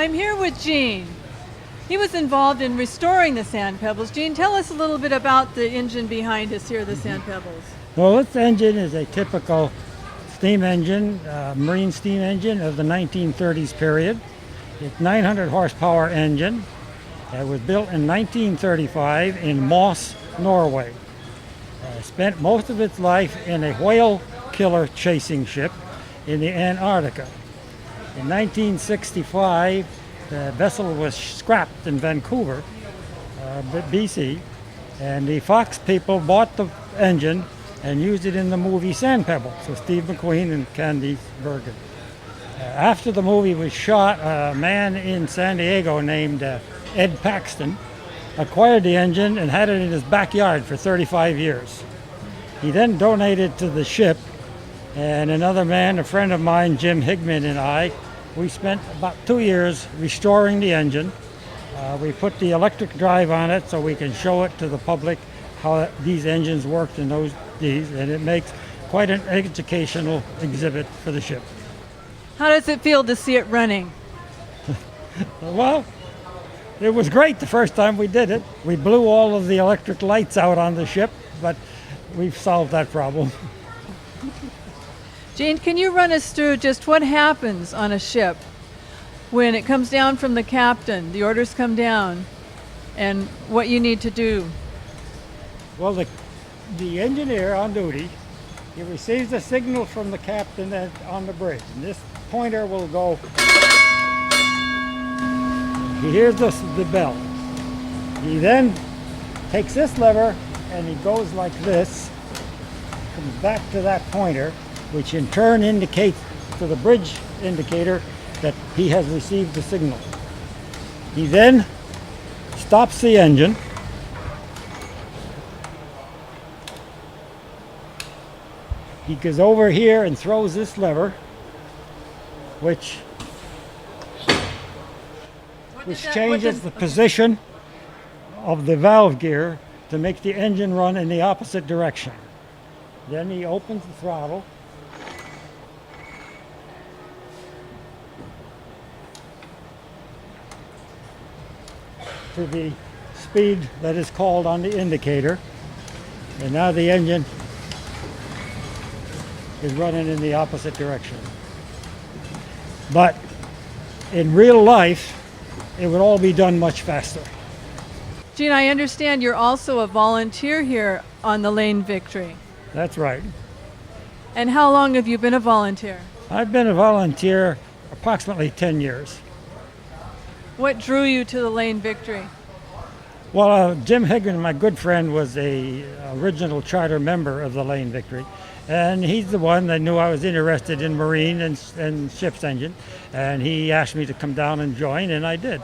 I'm here with Gene. He was involved in restoring the Sand Pebbles. Gene, tell us a little bit about the engine behind us here, the Sand Pebbles. Well, this engine is a typical steam engine, marine steam engine of the 1930s period. It's 900 horsepower engine. It was built in 1935 in Moss, Norway. Spent most of its life in a whale killer chasing ship in the Antarctica. In 1965, the vessel was scrapped in Vancouver, BC, and the Fox people bought the engine and used it in the movie Sand Pebbles with Steve McQueen and Candice Bergen. After the movie was shot, a man in San Diego named Ed Paxton acquired the engine and had it in his backyard for 35 years. He then donated to the ship, and another man, a friend of mine, Jim Higman, and I, we spent about 2 years restoring the engine. We put the electric drive on it so we can show it to the public how these engines worked in those days, and it makes quite an educational exhibit for the ship. How does it feel to see it running? Well, it was great the first time we did it. We blew all of the electric lights out on the ship, but we've solved that problem. Gene, can you run us through just what happens on a ship when it comes down from the captain, the orders come down, and what you need to do? Well, the engineer on duty, he receives a signal from the captain on the bridge, and this pointer will go. He hears the bell. He then takes this lever and he goes like this, comes back to that pointer, which in turn indicates to the bridge indicator that he has received the signal. He then stops the engine. He goes over here and throws this lever, which changes the position of the valve gear to make the engine run in the opposite direction. Then he opens the throttle. To the speed that is called on the indicator. And now the engine is running in the opposite direction. But in real life, it would all be done much faster. Gene, I understand you're also a volunteer here on the Lane Victory. That's right. And how long have you been a volunteer? I've been a volunteer approximately 10 years. What drew you to the Lane Victory? Well, Jim Higgin, my good friend, was a original charter member of the Lane Victory. And he's the one that knew I was interested in marine and ship's engine. And he asked me to come down and join, and I did.